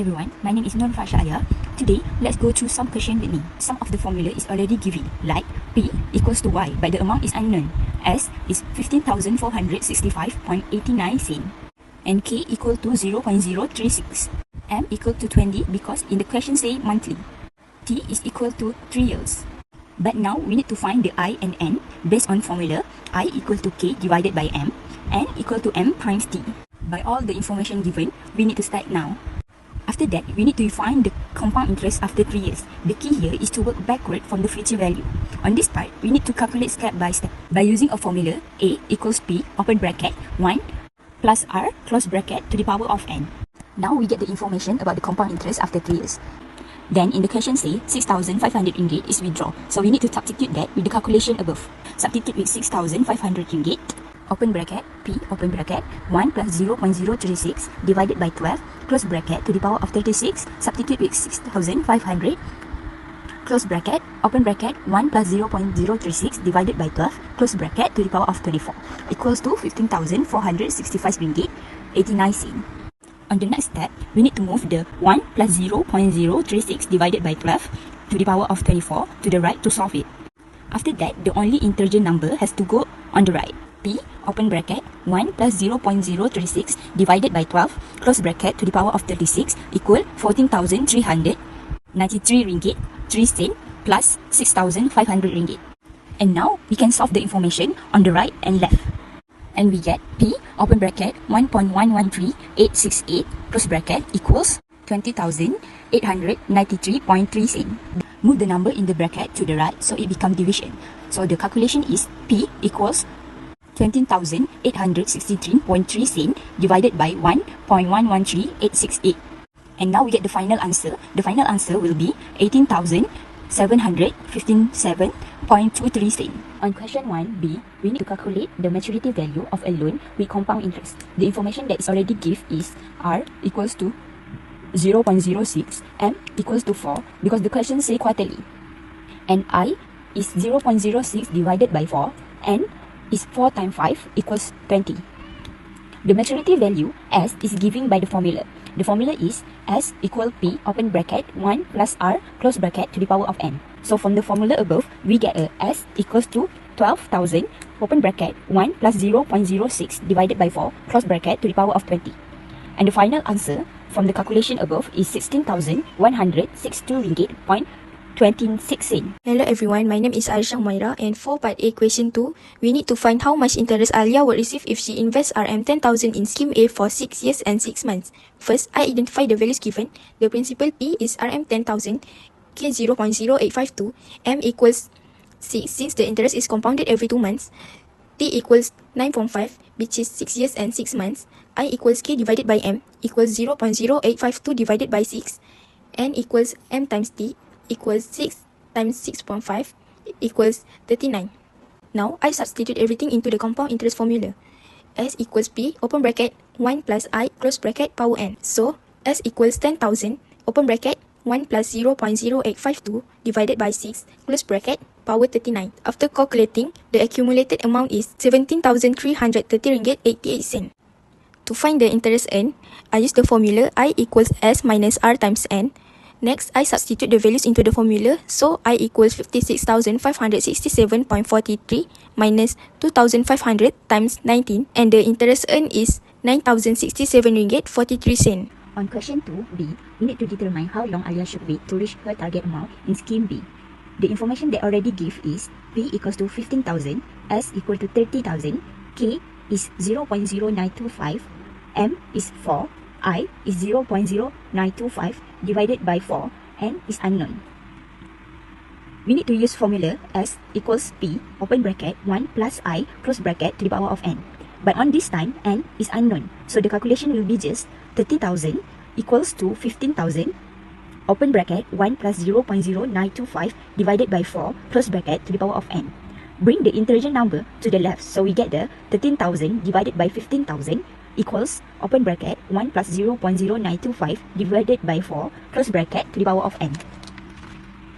everyone, my name is Nur Fashaya. Today, let's go through some question with me. Some of the formula is already given, like P equals to Y, but the amount is unknown. S is 15,465.89 cent, and K equal to 0.036. M equal to 20 because in the question say monthly. T is equal to 3 years. But now we need to find the I and N based on formula I equal to K divided by M, N equal to M times T. By all the information given, we need to start now. After that, we need to find the compound interest after 3 years. The key here is to work backward from the future value. On this part, we need to calculate step by step by using a formula A equals P, open bracket, 1 plus R, close bracket, to the power of N. Now we get the information about the compound interest after 3 years. Then in the question say 6,500 ringgit is withdrawn. So we need to substitute that with the calculation above. Substitute with 6,500 ringgit, open bracket, P, open bracket, 1 plus 0.036 divided by 12, close bracket, to the power of 36, substitute with 6,500, close bracket, open bracket, 1 plus 0.036 divided by 12, close bracket, to the power of 24, equals to 15,465 ringgit, 89 cent. On the next step, we need to move the 1 plus 0.036 divided by 12 to the power of 24 to the right to solve it. After that, the only integer number has to go on the right. P, open bracket, 1 plus 0.036 divided by 12, close bracket, to the power of 36, equal 14,393 ringgit, 3 cent, plus 6,500 ringgit. And now, we can solve the information on the right and left. And we get P, open bracket, 1.113868, close bracket, equals 20,893.3 cent. Move the number in the bracket to the right so it becomes division. So the calculation is P equals 20,863.3 cent divided by 1.113868. And now we get the final answer. The final answer will be 18,757.23 cent. On question 1b, we need to calculate the maturity value of a loan with compound interest. The information that is already given is R equals to 0.06, M equals to 4 because the question say quarterly, and I is 0.06 divided by 4, N is 4 times 5 equals 20. The maturity value S is given by the formula. The formula is S equal P, open bracket, 1 plus R, close bracket, to the power of N. So from the formula above, we get a S equals to 12,000, open bracket, 1 plus 0.06 divided by 4, close bracket, to the power of 20. And the final answer from the calculation above is 16,162 ringgit, 26 cent. Hello everyone, my name is Aisha Umaira, and for part A question 2, we need to find how much interest Alia will receive if she invests RM 10,000 in scheme A for 6 years and 6 months. First, I identify the values given. The principal P is RM 10,000, K 0.0852, M equals 6 since the interest is compounded every 2 months, T equals 9.5 which is 6 years and 6 months, I equals K divided by M equals 0.0852 divided by 6, N equals M times T equals 6 times 6.5 equals 39. Now, I substitute everything into the compound interest formula. S equals P, open bracket, 1 plus I, close bracket, power N. So, S equals 10,000, open bracket, 1 plus 0.0852 divided by 6, close bracket, power 39. After calculating, the accumulated amount is 17,330 ringgit 88 cent. To find the interest N, I use the formula I equals S minus R times N. Next, I substitute the values into the formula, so I equals 56,567.43 minus 2,500 times 19, and the interest earned is 9,067 ringgit 43 cent. On question 2b, we need to determine how long Alia should wait to reach her target amount in scheme B. The information they already give is P equals to 15,000, S equal to 30,000, K is 0.0925, M is 4, I is 0.0925 divided by 4, N is unknown. We need to use formula S equals P, open bracket, 1 plus I, close bracket, to the power of N. But on this time, N is unknown, so the calculation will be just 30,000 equals to 15,000, open bracket, 1 plus 0.0925 divided by 4, close bracket, to the power of N. Bring the integer number to the left, so we get the 13,000 divided by 15,000 equals, open bracket, 1 plus 0.0925 divided by 4, close bracket, to the power of N.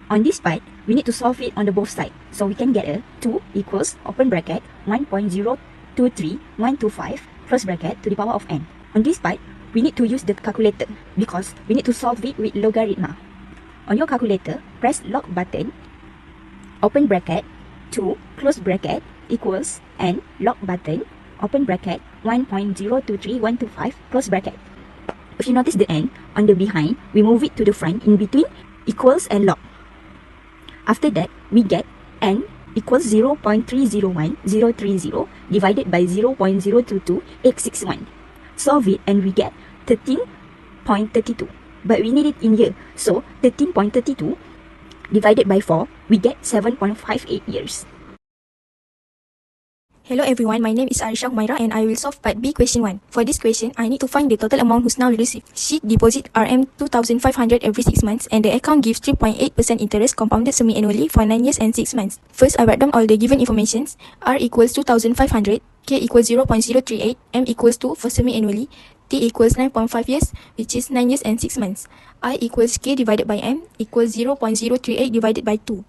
On this part, we need to solve it on the both sides, so we can get a 2 equals, open bracket, 1.023125, close bracket, to the power of N. On this part, we need to use the calculator because we need to solve it with logarithm. On your calculator, press log button, open bracket, 2, close bracket, equals, and log button, open bracket, 1.023125, close bracket. If you notice the n on the behind, we move it to the front in between equals and log. After that, we get n equals 0.301030 divided by 0.022861. Solve it and we get 13.32. But we need it in year. So 13.32 divided by 4, we get 7.58 years. Hello everyone, my name is Arisha Humaira and I will solve part B question 1. For this question, I need to find the total amount who's now received. She deposit RM2,500 every 6 months and the account gives 3.8% interest compounded semi-annually for 9 years and 6 months. First, I write down all the given informations. R equals 2,500, K equals 0.038, M equals 2 for semi-annually, T equals 9.5 years, which is 9 years and 6 months. I equals K divided by M equals 0.038 divided by 2.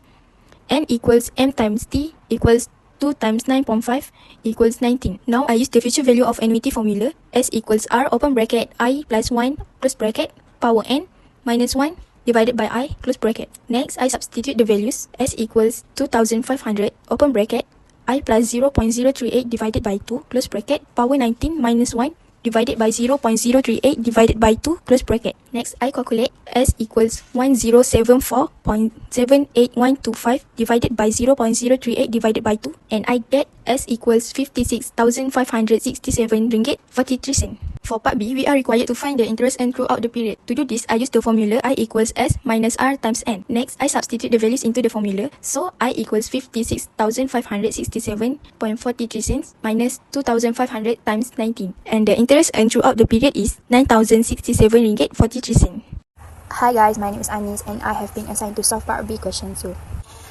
N equals M times T equals 2 times 9.5 equals 19. Now I use the future value of annuity formula. S equals R open bracket I plus 1 close bracket power N minus 1 divided by I close bracket. Next, I substitute the values. S equals 2,500 open bracket I plus 0.038 divided by 2 close bracket power 19 minus 1 divided by 0.038 divided by 2 close bracket. Next, I calculate S equals 1074.78125 divided by 0.038 divided by 2 and I get S equals 56,567 ringgit 43 cents. For part B, we are required to find the interest earned throughout the period. To do this, I use the formula I equals S minus R times N. Next, I substitute the values into the formula. So, I equals 56,567.43 cents minus 2,500 times 19. And the interest earned throughout the period is 9,067 ringgit 43 cents. Hi guys, my name is Anis and I have been assigned to solve part B question 2.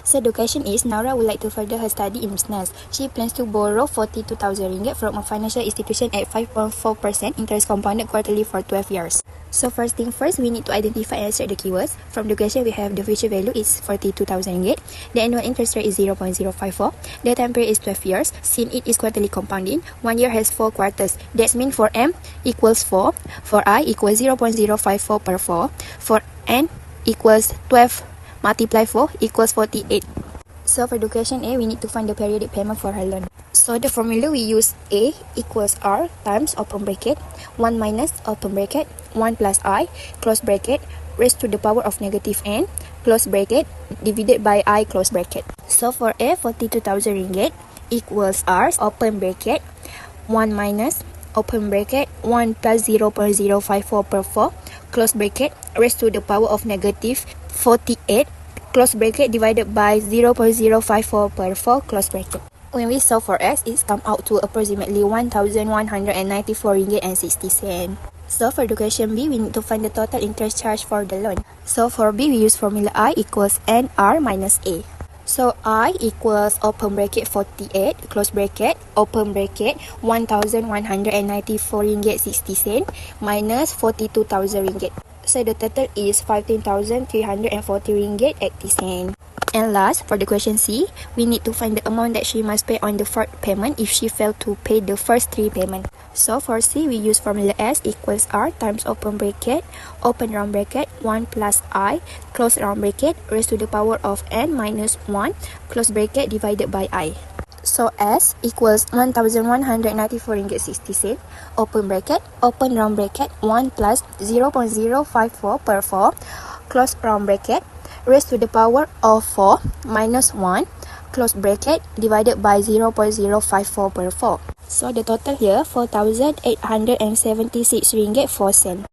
So the question is, Naura would like to further her study in business. She plans to borrow 42,000 ringgit from a financial institution at 5.4% interest compounded quarterly for 12 years. So first thing first, we need to identify and insert the keywords. From the question, we have the future value is 42,000 ringgit. The annual interest rate is 0.054. The time period is 12 years. Since it is quarterly compounding, 1 year has 4 quarters. That means for M equals 4, for I equals 0.054 per 4, for N equals 12 multiply 4 equals 48. So for the question A, we need to find the periodic payment for her loan. So the formula we use A equals R times open bracket 1 minus open bracket 1 plus I close bracket raised to the power of negative n close bracket divided by I close bracket. So for A, 42,000 ringgit equals R open bracket 1 minus open bracket 1 plus 0.054 per 4 close bracket raised to the power of negative 48 close bracket divided by 0.054 per 4 close bracket. When we solve for S, it comes out to approximately 1,194 ringgit and 60 cents. So for the question B, we need to find the total interest charge for the loan. So for B, we use formula I equals NR minus A. So I equals open bracket 48 close bracket open bracket 1,194 ringgit 60 cents minus 42,000 ringgit. So the total is 15,340 ringgit 80 cents. And last, for the question C, we need to find the amount that she must pay on the fourth payment if she failed to pay the first 3 payments. So for C, we use formula S equals R times open bracket round bracket 1 plus I close round bracket raised to the power of n minus 1 close bracket divided by I. So S equals 1,194 ringgit 60 cents open round bracket 1 plus 0.054 per 4 close round bracket raised to the power of 4 minus 1 close bracket divided by 0.054 per 4. So the total here 4,876 ringgit 4 cents.